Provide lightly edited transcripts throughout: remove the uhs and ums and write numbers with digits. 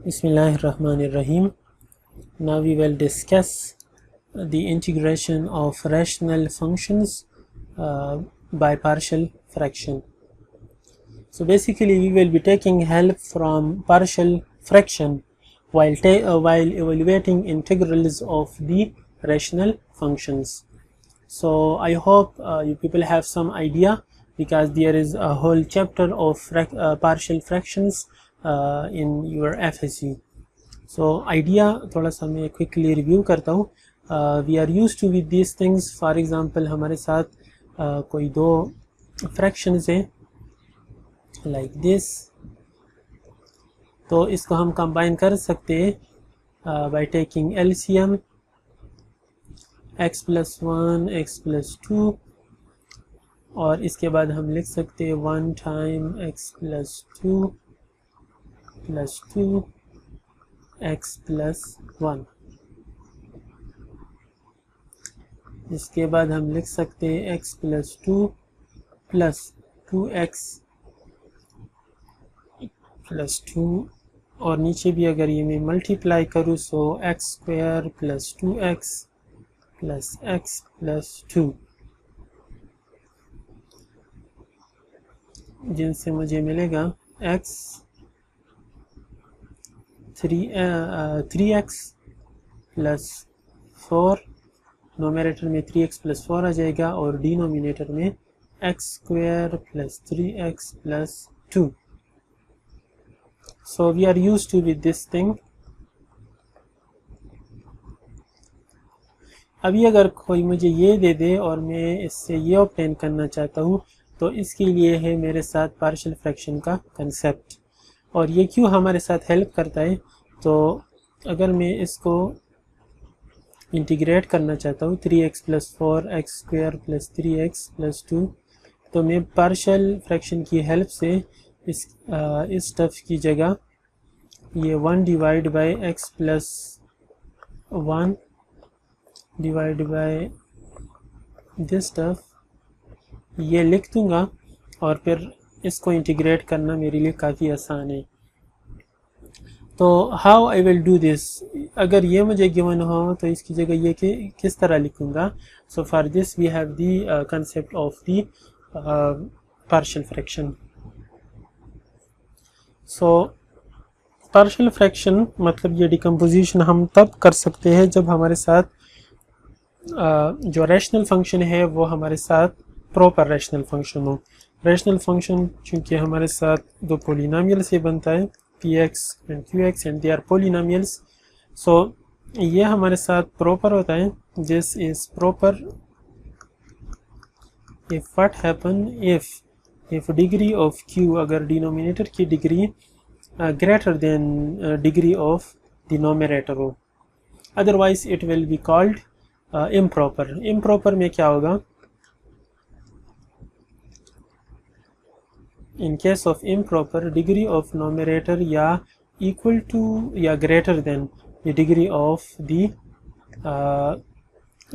Bismillahirrahmanirrahim. Now we will discuss the integration of rational functions by partial fraction. So basically we will be taking help from partial fraction while evaluating integrals of the rational functions. So I hope you people have some idea, because there is a whole chapter of partial fractions in your FSU. So idea थोड़ा सा मैं quickly review करता हूँ. We are used to with these things. For example हमारे साथ कोई दो fractions हैं like this, तो इसको हम combine कर सकते हैं by taking LCM x plus 1 x plus 2, और इसके बाद हम लिख सकते हैं 1 time x plus 2 plus 2 x plus 1. इसके बाद हम लिख सकते हैं x plus 2 plus 2x plus 2, और नीचे भी अगर ये मैं मल्टीप्लाई करूँ सो x square plus 2x plus x plus 2, जिनसे मुझे मिलेगा x 3x plus 4, नोमिनेटर में 3x plus 4 आ जाएगा और डिनोमिनेटर में x square plus 3x plus 2. So we are used to with this thing. अभी अगर कोई मुझे ये दे दे और मैं इससे ये ऑब्टेन करना चाहता हूँ, तो इसके लिए है मेरे साथ पार्शियल फ्रैक्शन का कंसेप्ट. और ये क्यों हमारे साथ हेल्प करता है, तो अगर मैं इसको इंटीग्रेट करना चाहता हूँ 3x plus 4x square plus 3x plus 2, तो मैं पार्शियल फ्रैक्शन की हेल्प से इस स्टफ की जगह ये 1 divide bye x plus 1 divide by this stuff ये लिख दूंगा, और फिर इसको इंटीग्रेट करना मेरे लिए काफ़ी आसान है. तो how I will do this, अगर ये मुझे गिवन हो तो इसकी जगह ये किस तरह लिखूंगा. So for this we have the concept of the partial fraction. So partial fraction मतलब ये डिकम्पोजिशन हम तब कर सकते हैं जब हमारे साथ जो रैशनल फंक्शन है वो हमारे साथ प्रॉपर रैशनल फंक्शन हो. रैशनल फंक्शन चूँकि हमारे साथ दो पोलिनोमियल से बनता है px and qx and they are polynomials, so ये हमारे साथ प्रॉपर होता है. this is proper if what happen if degree of q, अगर डिनोमिनेटर की degree greater than degree of the numerator हो, otherwise it will be called improper. improper में क्या होगा, in case of improper degree of numerator या equal to या greater than the degree of the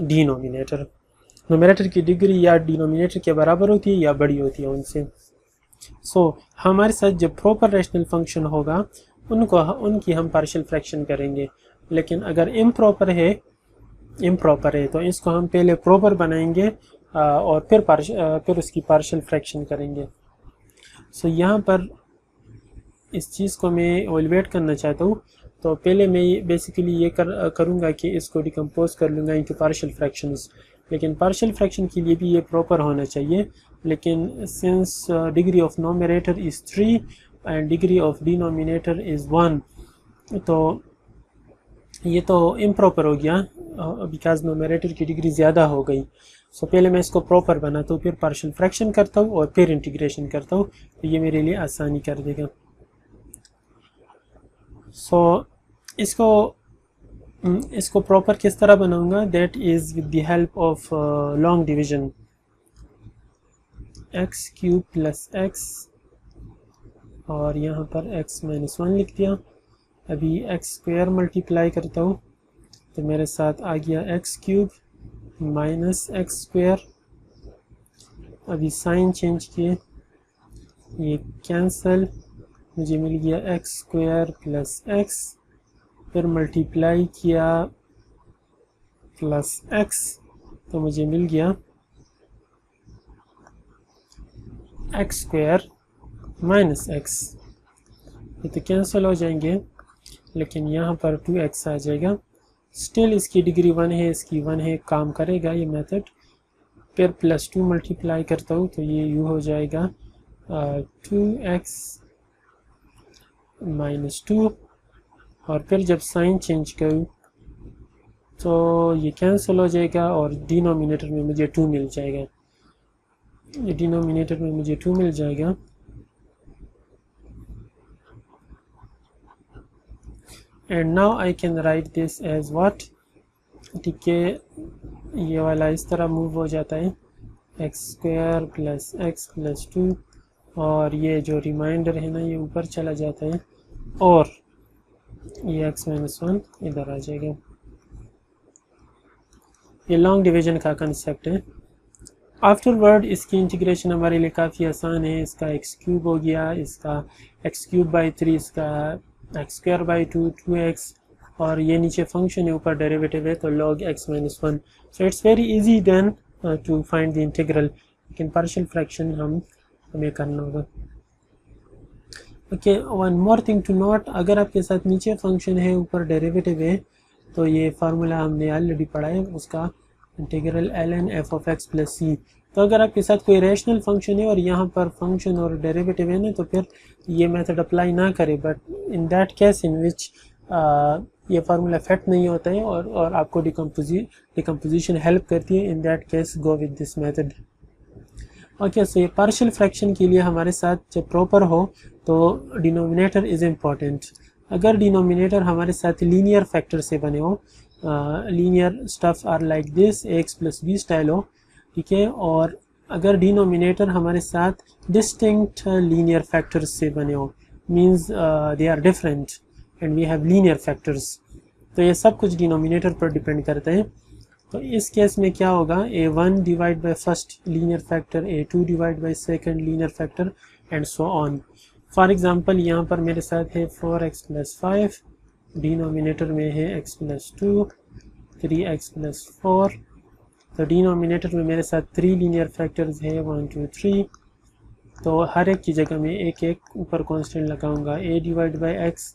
denominator. numerator की degree या denominator के बराबर होती है या बड़ी होती है उनसे. सो हमारे साथ जब प्रॉपर रैशनल फंक्शन होगा उनकी हम पार्शियल फ्रैक्शन करेंगे. लेकिन अगर इम्प्रॉपर है तो इसको हम पहले प्रॉपर बनाएंगे और फिर उसकी पार्शियल फ्रैक्शन करेंगे. सो यहाँ पर इस चीज़ को मैं एवेलुएट करना चाहता हूँ, तो पहले मैं बेसिकली ये करूँगा कि इसको डिकम्पोज कर लूँगा इनटू पार्शियल फ्रैक्शंस. लेकिन पार्शियल फ्रैक्शन के लिए भी ये प्रॉपर होना चाहिए. लेकिन since degree of nominator is 3 and degree of denominator is 1, तो ये तो इम्प्रॉपर हो गया बिकॉज नोमिनेटर की डिग्री ज़्यादा हो गई. सो पहले मैं इसको प्रॉपर बनाता हूँ, फिर पार्शियल फ्रैक्शन करता हूँ और फिर इंटीग्रेशन करता हूँ, तो ये मेरे लिए आसानी कर देगा. सो इसको प्रॉपर किस तरह बनाऊंगा, that is with the help of long division. x cube plus x और यहाँ पर x माइनस 1 लिख दिया. अभी x स्क्वायर मल्टीप्लाई करता हूँ तो मेरे साथ आ गया x cube minus x square. अभी साइन चेंज किए, ये कैंसल, मुझे मिल गया एक्स स्क्वायर प्लस एक्स, फिर मल्टीप्लाई किया प्लस एक्स, तो मुझे मिल गया एक्स स्क्वायर माइनस एक्स। ये तो कैंसिल हो जाएंगे, लेकिन यहाँ पर 2x आ जाएगा। स्टिल इसकी डिग्री 1 है, इसकी 1 है, काम करेगा ये मेथड। फिर प्लस 2 मल्टीप्लाई करता हूँ तो ये यू हो जाएगा 2x माइनस 2, और फिर जब साइन चेंज करूँ तो ये कैंसिल हो जाएगा और डिनोमिनेटर में मुझे 2 मिल जाएगा। ये डिनोमिनेटर में मुझे 2 मिल जाएगा। And now I can write this as what, ठीक है, ये वाला इस तरह मूव हो जाता है, x square plus x plus 2, और ये जो रिमाइंडर है ना ये ऊपर चला जाता है, और ये एक्स माइनस 1 इधर आ जाएगा। ये लॉन्ग डिवीजन का कंसेप्ट है। आफ्टरवर्ड इसकी इंटीग्रेशन हमारे लिए काफ़ी आसान है। इसका एक्स क्यूब हो गया, इसका एक्स क्यूब बाई 3, इसका एक्स स्क्वायर बाई 2, 2x, और ये नीचे फंक्शन है, ऊपर डेरिवेटिव है, तो log x minus 1। So it's very easy then to find the integral, लेकिन पार्शियल फ्रैक्शन हमें करना होगा। Okay, one more thing to note, अगर आपके साथ नीचे फंक्शन है ऊपर डेरिवेटिव है, तो ये फार्मूला हमने ऑलरेडी पढ़ा है उसका, integral ln f of x plus c. तो अगर आपके साथ कोई रैशनल फंक्शन है और यहाँ पर फंक्शन और डेरिवेटिव है ना, तो फिर ये मेथड अप्लाई ना करें, but in that case in which ये फार्मूला फिट नहीं होता है और आपको डिकम्पोजिशन हेल्प करती है, in that case go with this method. Okay, so ये पार्शियल फ्रैक्शन के लिए हमारे साथ जब प्रॉपर हो तो डिनोमिनेटर इज़ इम्पॉर्टेंट। अगर डिनोमिनेटर हमारे साथ लीनियर फैक्टर से बने हो, linear stuff are like this, x plus b style हो, ठीक है, और अगर डिनोमिनेटर हमारे साथ डिस्टिंक्ट लीनियर फैक्टर्स से बने हो, means they are different and we have linear factors, तो ये सब कुछ डिनोमिनेटर पर डिपेंड करते हैं। तो इस केस में क्या होगा, a1 divide by first linear factor, a2 divide by second linear factor, and so on. For example यहाँ पर मेरे साथ है 4x प्लस 5, डिनोमिनेटर में है x प्लस 2, 3x प्लस 4, तो डिनोमिनेटर में मेरे साथ 3 लीनियर फैक्टर्स है 1 2 3, तो हर एक की जगह में एक एक ऊपर कांस्टेंट लगाऊंगा, a divide by x,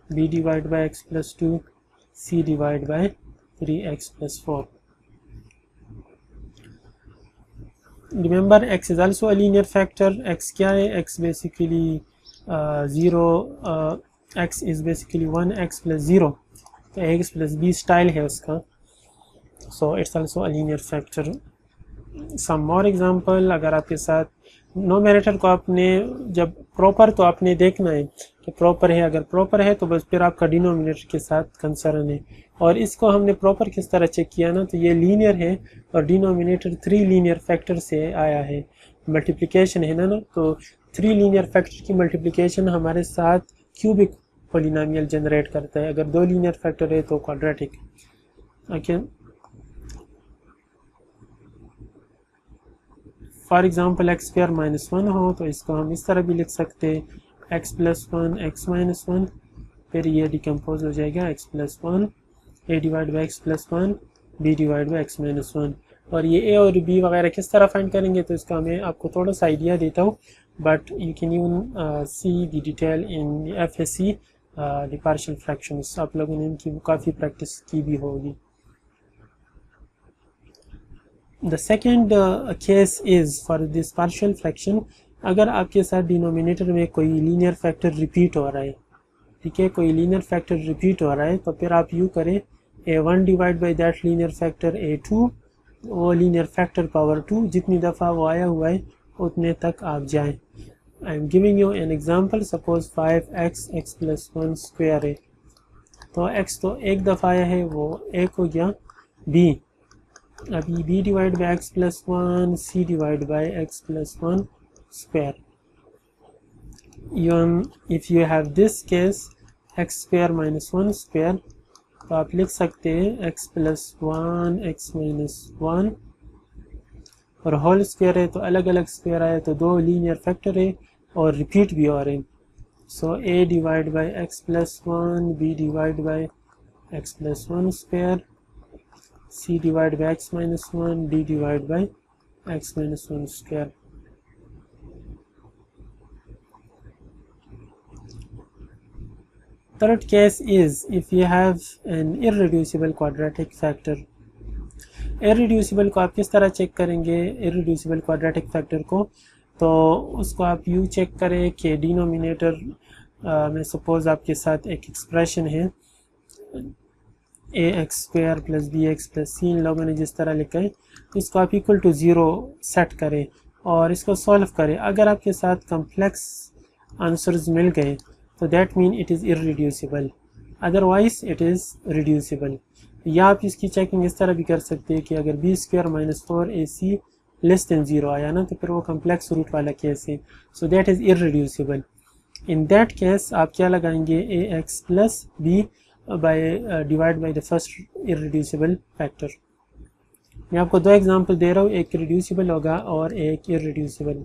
b divide by x plus 2, c divide by 3x plus 4। Remember x is also a linear factor। x क्या है, x basically 0, x is basically 1x plus 0, तो x plus b स्टाइल है उसका, so it's also a linear factor। some more example, अगर आपके साथ nominator को आपने जब प्रॉपर, तो आपने देखना है कि प्रॉपर है, अगर प्रॉपर है तो बस फिर आपका डिनोमिनेटर के साथ कंसर्न है। और इसको हमने प्रॉपर किस तरह चेक किया ना, तो ये लीनियर है और डिनोमिनेटर 3 लीनियर फैक्टर से आया है, मल्टीप्लिकेशन है ना, तो 3 लीनियर फैक्टर की मल्टीप्लिकेशन हमारे साथ क्यूबिक पॉलिनोमियल जनरेट करता है, अगर 2 लीनियर फैक्टर है तो quadratic. Okay, for example x square minus 1 हो तो इसको हम इस तरह भी लिख सकते हैं, एक्स प्लस 1 एक्स माइनस 1, फिर ये डिकम्पोज हो जाएगा x plus 1 a divide by x plus 1 b divide by x minus 1। और ये ए और बी वगैरह किस तरह फाइंड करेंगे, तो इसका मैं आपको थोड़ा सा आइडिया देता हूँ, but you can even see the detail in FSC the partial fractions, आप लोगों ने इनकी काफ़ी प्रैक्टिस की भी होगी। The second case is for this partial fraction, अगर आपके साथ डिनोमिनेटर में कोई लीनियर फैक्टर रिपीट हो रहा है, ठीक है, कोई लीनियर फैक्टर रिपीट हो रहा है, तो फिर आप यूँ करें a1 divide by that linear factor a2, वो लीनियर फैक्टर पावर 2, जितनी दफ़ा वो आया हुआ है उतने तक आप जाएं। I am giving you an example, suppose 5x x plus 1 square है, तो x तो एक दफ़ा आया है, वो एक हो गया, b, अभी b divide by x plus 1, c divide by x plus 1 square. If you have this case x square minus 1 square, तो आप लिख सकते हैं एक्स प्लस 1 एक्स माइनस 1, और होल स्क्वायर है तो अलग अलग स्क्वायर आए, तो 2 लीनियर फैक्टर है और रिपीट भी हो रहे हैं, So a divided by x plus 1, b divided by x plus 1 square, c divided by x minus 1, d divided by x minus 1 square. Third case is if you have an irreducible quadratic factor. Irreducible को आप किस तरह check करेंगे? Irreducible quadratic factor को तो उसको आप यूँ चेक करें कि डिनोमिनेटर में सपोज आपके साथ एक एक्सप्रेशन है a x square plus b x plus c, इन लोगों ने जिस तरह लिखा है इसको आप इक्वल टू ज़ीरो सेट करें और इसको सॉल्व करें। अगर आपके साथ कम्प्लेक्स आंसर्स मिल गए तो that mean it is irreducible, otherwise it is reducible. या आप इसकी चेकिंग इस तरह भी कर सकते हैं कि अगर b square minus 4ac less than zero आया ना तो फिर वो कम्प्लेक्स रूट वाला केस है, so that is irreducible. In that case आप क्या लगाएंगे? A x plus b by divide by the first irreducible factor. मैं आपको दो एग्जांपल दे रहा हूँ, एक रिड्यूसिबल होगा और एक इररिड्यूसिबल।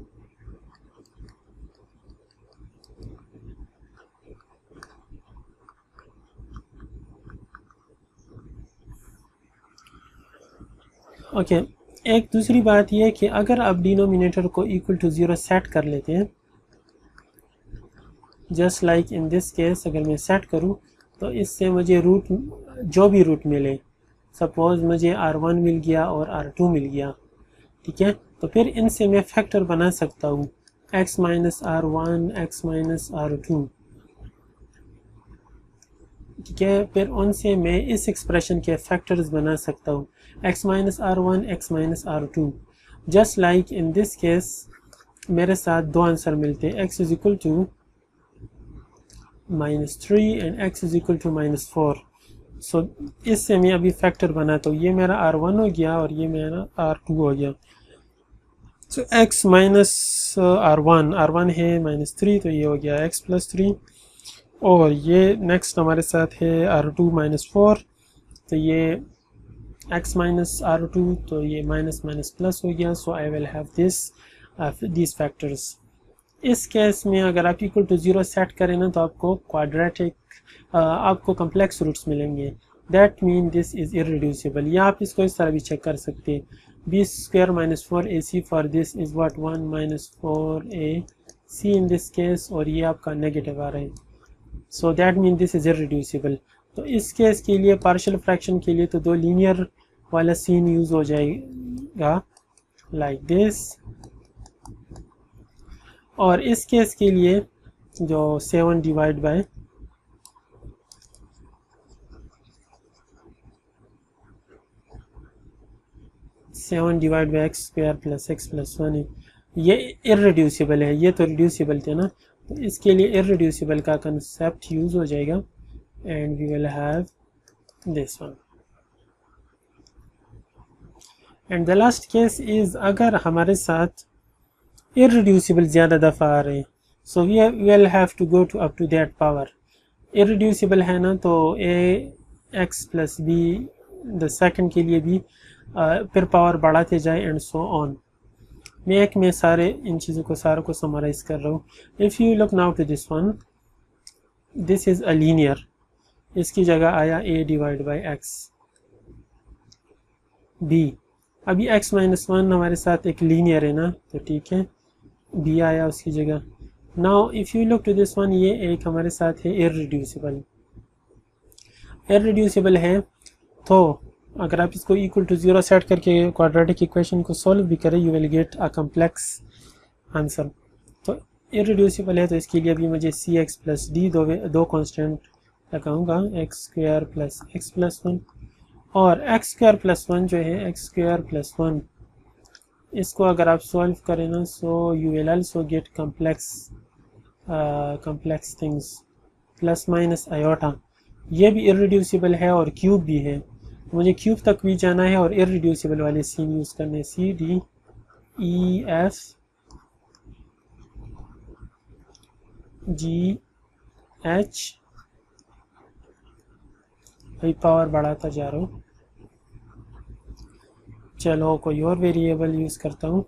ओके एक दूसरी बात यह है कि अगर आप डिनोमिनेटर को इक्वल टू ज़ीरो सेट कर लेते हैं, just like in this case, अगर मैं सेट करूं तो इससे मुझे रूट जो भी रूट मिले, सपोज मुझे r1 मिल गया और r2 मिल गया, ठीक है, तो फिर इनसे मैं फैक्टर बना सकता हूँ x minus r1 x minus r2, ठीक है, फिर उनसे मैं इस एक्सप्रेशन के फैक्टर्स बना सकता हूँ x minus r1 x minus r2। Just like in this case मेरे साथ दो आंसर मिलते हैं, x is equal to -3 and x is equal to -4। सो इससे मैं अभी फैक्टर बनाता हूँ, ये मेरा r1 हो गया और ये मेरा r2 हो गया। सो x माइनस r1 है -3, तो ये हो गया x प्लस 3, और ये नेक्स्ट हमारे साथ है r2 -4, तो ये x माइनस r2, तो ये माइनस माइनस प्लस हो गया। So I will have this factors. इस केस में अगर आप इक्वल टू ज़ीरो सेट करें ना तो आपको क्वाड्रेटिक आपको कम्प्लेक्स रूट्स मिलेंगे, that mean this is irreducible. या आप इसको इस तरह भी चेक कर सकते हैं, b square minus 4ac for this is what 1 minus 4ac in this case, और ये आपका नेगेटिव आ रहा है, so that mean this is irreducible. तो इस केस के लिए पार्शियल फ्रैक्शन के लिए तो दो लीनियर वाला सीन यूज़ हो जाएगा लाइक दिस, और इस केस के लिए जो 7 divide by x square plus x plus 1 है, ये इररिड्यूसिबल है, ये तो रिड्यूसिबल थे ना, तो इसके लिए इररिड्यूसिबल का कंसेप्ट यूज़ हो जाएगा and we will have this one. And the last case is अगर हमारे साथ इररिड्यूसिबल ज़्यादा दफ़ा आ रहे हैं, so we will have to go to up to that power. Irreducible है ना तो a x plus b the second के लिए भी फिर पावर बढ़ाते जाए एंड सो ऑन। मैं एक में सारे इन चीज़ों को सारों को समराइज़ कर रहा हूँ। If you look now to this one, this is a linear, इसकी जगह आया a divide by x b। अभी x माइनस 1 हमारे साथ एक लीनियर है ना, तो ठीक है, b आया उसकी जगह। Now if you look to this one, ये एक हमारे साथ है इररिड्यूसिबल। इररिड्यूसिबल है तो अगर आप इसको इक्वल टू ज़ीरो सेट करके क्वाड्रेटिक इक्वेशन को सॉल्व भी करें, you will get a complex answer. तो इररिड्यूसिबल है तो इसके लिए भी मुझे सी एक्स प्लस डी दो कांस्टेंट लगाऊंगा, x square plus x plus 1, और एक्स स्क्वायर प्लस 1 जो है एक्स स्क्वायर प्लस 1, इसको अगर आप सॉल्व करें ना, so you will also get complex things plus minus iota. ये भी इररिड्यूसिबल है और क्यूब भी है, मुझे क्यूब तक भी जाना है और इररिड्यूसिबल वाले सीन यूज़ करने, C D E F G H, भाई पावर बढ़ाता जा रहा हूँ। चलो कोई और वेरिएबल यूज़ करता हूँ,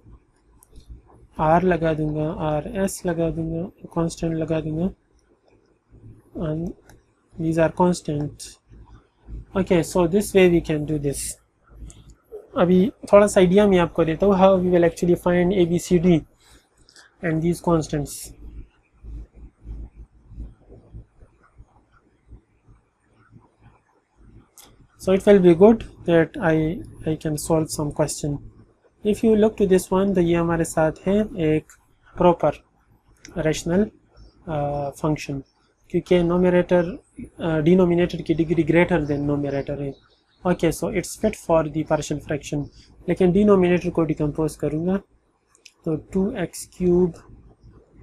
आर लगा दूंगा, आर एस लगा दूंगा, कांस्टेंट लगा दूंगा, and these are constant. Okay, so this way we can do this. अभी थोड़ा सा आइडिया मैं आपको देता हूँ how we will actually find ABCD and these constants. So it will be good that I can solve some question. If you look to this one, तो ये हमारे साथ है एक proper rational function, क्योंकि नोमिनेटर डिनोमिनेटर की degree greater than nominator है. Okay, so it's fit for the partial fraction. लेकिन डिनोमिनेटर को डिकम्पोज करूँगा तो 2x cube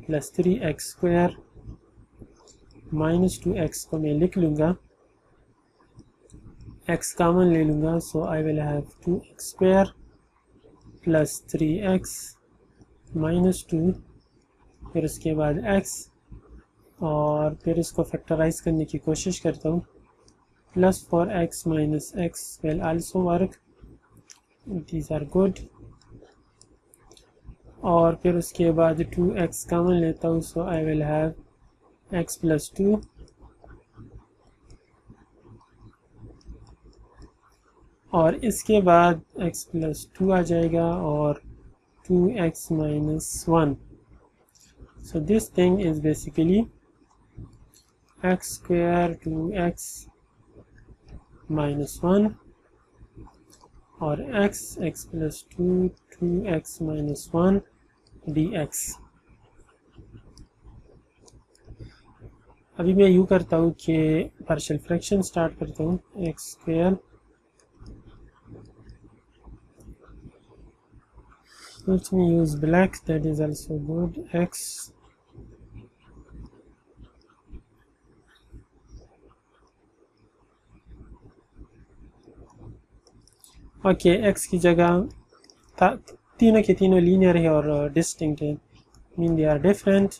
plus 3x square minus 2x को मैं लिख लूँगा, x कॉमन ले लूँगा, so I will have 2x square plus 3x minus 2, फिर उसके बाद x, और फिर इसको फैक्टराइज करने की कोशिश करता हूँ. Plus 4x minus x will also work, these are good. और फिर उसके बाद 2x कॉमन लेता हूँ, so I will have x plus 2 और इसके बाद x प्लस 2 आ जाएगा और 2x minus 1. So this thing is basically x square 2x minus 1 और x plus 2 2x minus 1 dx. अभी मैं यूँ करता हूँ कि पार्शियल फ्रैक्शन स्टार्ट करता हूँ. x square, let me use black, that is also good. x okay, x की जगह तीनों के तीनों लीनियर है और डिस्टिंक्ट है, mean they are different.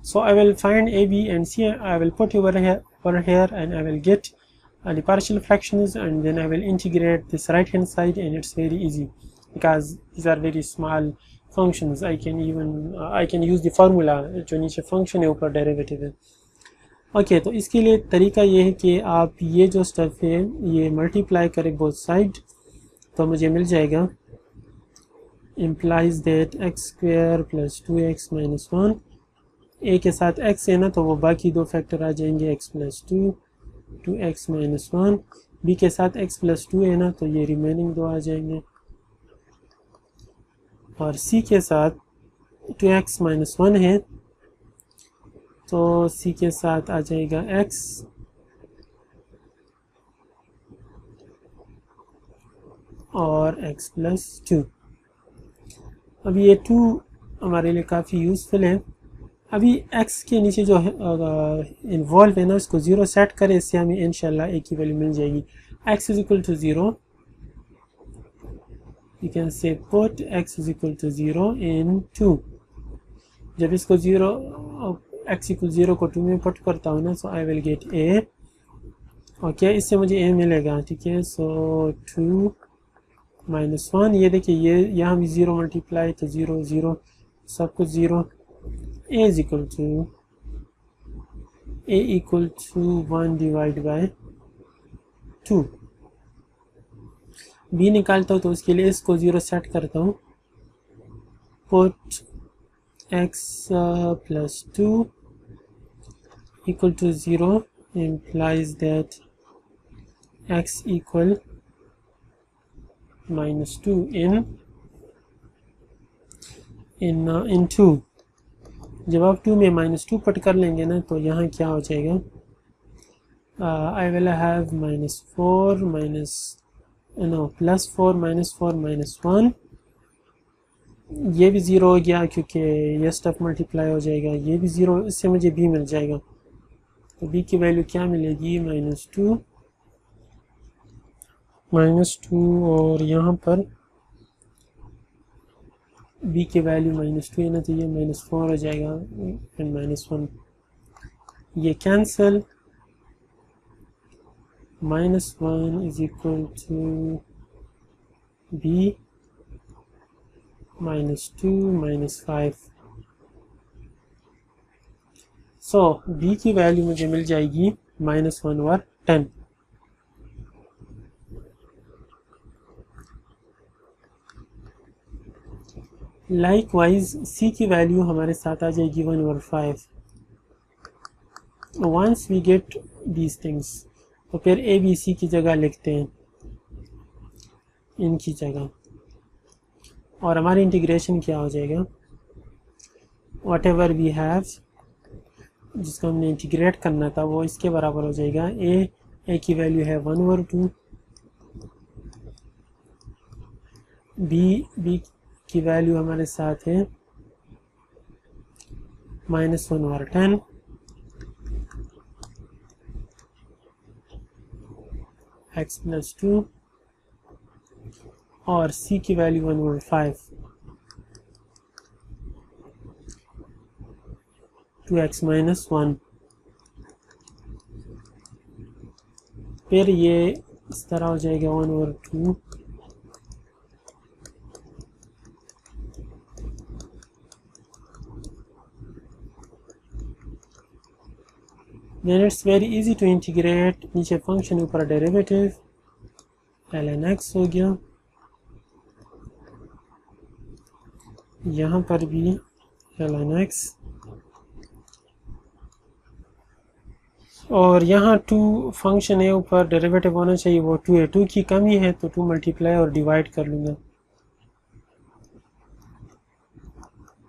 So I will find A, B and C. I will put over here and I will get the partial fractions, and then I will integrate this right hand side, and it's very easy because these are very small functions. I can use the formula जो नीचे function है ऊपर derivative है. Okay, तो इसके लिए तरीका ये है कि आप ये जो स्टफ है ये मल्टीप्लाई करें बोथ साइड, तो मुझे मिल जाएगा implies that x square plus 2x minus 1. a के साथ x है ना, तो वो बाकी दो फैक्टर आ जाएंगे, x plus 2 2x minus 1. b के साथ x प्लस 2 है ना, तो ये रिमेनिंग दो आ जाएंगे, और c के साथ 2x माइनस 1 है, तो c के साथ आ जाएगा x और x प्लस 2. अभी ये 2 हमारे लिए काफ़ी यूज़फुल है. अभी x के नीचे जो इन्वॉल्व है ना, उसको 0 सेट करें, इससे हमें इंशाल्लाह a की वैल्यू मिल जाएगी. x is equal to 0, you can say put x is equal to 0 in 2. जब इसको x इक्वल 0 को 2 में पुट करता हूँ ना, so I will get a. Okay, इससे मुझे a मिलेगा, ठीक है. सो 2 माइनस 1, ये देखिए ये यहाँ भी 0 मल्टीप्लाई, तो 0 0 सब कुछ 0. a is equal to 1 divide by 2. b निकालता हूँ, तो उसके लिए इसको 0 सेट करता हूँ. Put x plus 2 equal to 0 implies that x equal minus 2 in 2. जब आप 2 में माइनस 2 पुट कर लेंगे ना, तो यहाँ क्या हो जाएगा, आई will have minus 4 minus plus 4 minus 4 minus 1. ये भी 0 हो गया क्योंकि ये स्टफ मल्टीप्लाई हो जाएगा, ये भी 0, इससे मुझे b मिल जाएगा. तो b की वैल्यू क्या मिलेगी, माइनस 2 और यहाँ पर b की वैल्यू माइनस 2 है ना, तो ये माइनस 4 हो जाएगा एंड माइनस 1. ये cancel, minus 1 is equal to b -2 -5। सो b की वैल्यू मुझे मिल जाएगी -1/10। लाइकवाइज c की वैल्यू हमारे साथ आ जाएगी 1/5। Once we get these things तो फिर ए बी सी की जगह लिखते हैं, इनकी जगह, और हमारी इंटीग्रेशन क्या हो जाएगा, वट एवर वी हैव, जिसको हमने इंटीग्रेट करना था वो इसके बराबर हो जाएगा। ए की वैल्यू है 1/2, बी की वैल्यू हमारे साथ है -1/10, x + 2, और c की वैल्यू 1/5, 2x - 1। फिर ये इस तरह हो जाएगा 1/2, then it's very easy to integrate। नीचे फंक्शन ऊपर डेरिवेटिव ln x हो गया, यहाँ पर भी ln x, और यहाँ 2 फंक्शन है ऊपर डेरिवेटिव होना चाहिए, वो 2 है, 2 की कमी है तो 2 मल्टीप्लाई और डिवाइड कर लूँगा,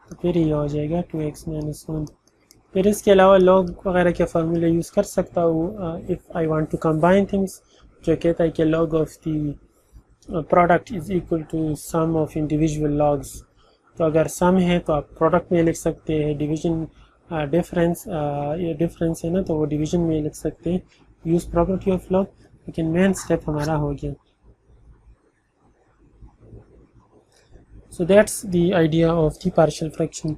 तो फिर ये हो जाएगा 2x - 1। फिर इसके अलावा लॉग वगैरह के फार्मूले यूज़ कर सकता हूँ if I want to combine things, जो कहता है कि log of the product is equal to sum of individual logs. तो अगर सम है तो आप प्रोडक्ट में लिख सकते हैं, डिवीजन डिफरेंस, ये डिफरेंस है ना तो वो डिवीजन में लिख सकते हैं, यूज़ प्रॉपर्टी ऑफ लॉग। लेकिन मेन स्टेप हमारा हो गया। So that's the idea of the partial fraction.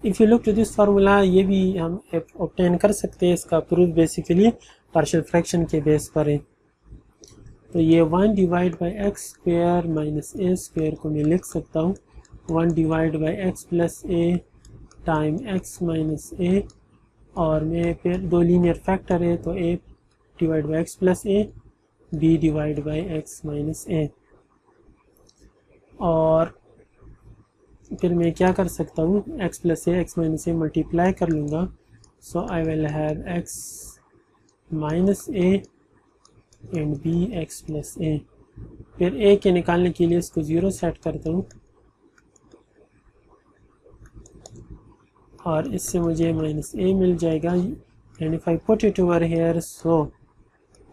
If you look to this formula, ये भी हम ऑब्टेन कर सकते हैं, इसका प्रूफ बेसिकली पार्शियल फ्रैक्शन के बेस पर है। तो ये 1/x² - a² को मैं लिख सकता हूँ 1/x + a time x - a, और मैं फिर 2 लीनियर फैक्टर है तो a/x + a, b/x - a, और फिर मैं क्या कर सकता हूँ, x + a x - a multiply कर लूँगा। So I will have x - a and bx + a। फिर a के निकालने के लिए इसको 0 सेट करता हूँ, और इससे मुझे -a मिल जाएगा, and if I put it over here so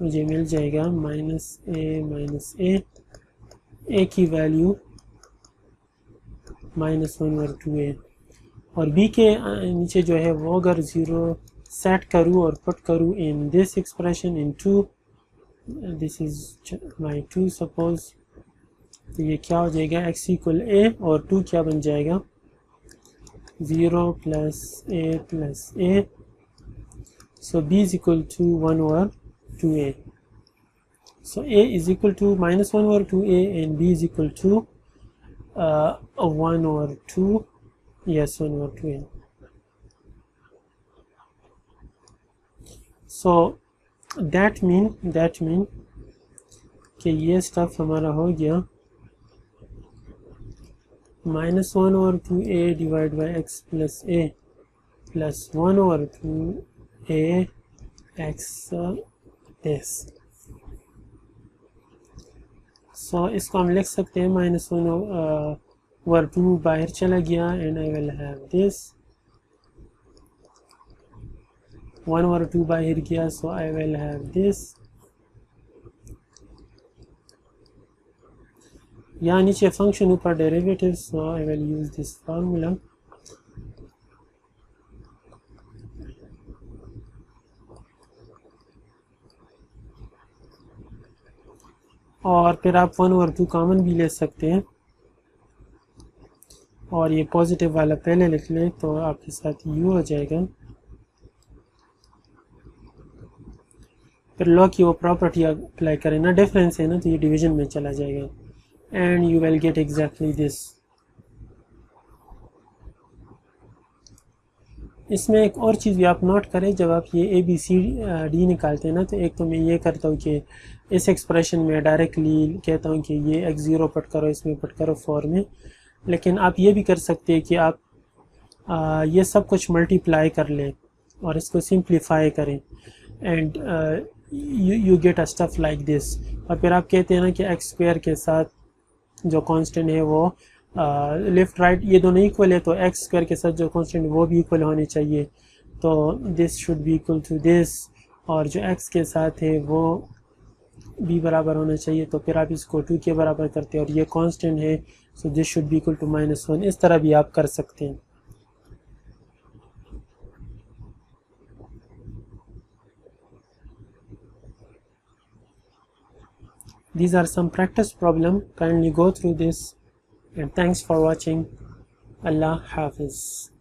मुझे मिल जाएगा -a - a की वैल्यू -1/2a, और b के नीचे जो है वो अगर 0 सेट करूँ और पुट करूँ in this expression in 2, this is my 2 suppose, तो ये क्या हो जाएगा, x = a और 2 क्या बन जाएगा, 0 + a + a, so b is equal to 1/2a, so a is equal to -1/2a and b is equal to 1/2, yes 1/2a। so that mean कि ये स्टफ हमारा हो गया -1/2a / x + a plus 1/2a x this। सो इसको हम लिख सकते हैं -1/2 बाहर चला गया, and I will have this 1/2 बाहर गया, so I will have this. यहाँ नीचे फंक्शन ऊपर derivative, so I will use this formula. और फिर आप 1/2 कॉमन भी ले सकते हैं, और ये पॉजिटिव वाला पहले लिख लें तो आपके साथ u हो जाएगा। फिर लॉ की वो प्रॉपर्टी अप्लाई करें ना, डिफरेंस है ना तो ये डिवीजन में चला जाएगा, and you will get exactly this. इसमें एक और चीज़ भी आप नोट करें, जब आप ये ABCD निकालते हैं ना, तो एक तो मैं ये करता हूँ कि इस एक्सप्रेशन में डायरेक्टली कहता हूँ कि ये x0 पुट करो, इसमें पुट करो 4 में, लेकिन आप ये भी कर सकते हैं कि आप ये सब कुछ मल्टीप्लाई कर लें और इसको सिंप्लीफाई करें and you get a stuff like this. और फिर आप कहते हैं ना कि x स्क्वायर के साथ जो कांस्टेंट है वो लेफ़्ट राइट ये दोनों इक्वल है, तो x स्क्वायर के साथ जो कांस्टेंट वो भी इक्वल होने चाहिए, तो this should be equal to this, और जो x के साथ है वो भी बराबर होना चाहिए, तो फिर आप इसको 2 के बराबर करते हैं और ये कांस्टेंट है, so this should be equal to -1। इस तरह भी आप कर सकते हैं। These are some practice problem. Kindly go through this and thanks for watching. Allah Hafiz.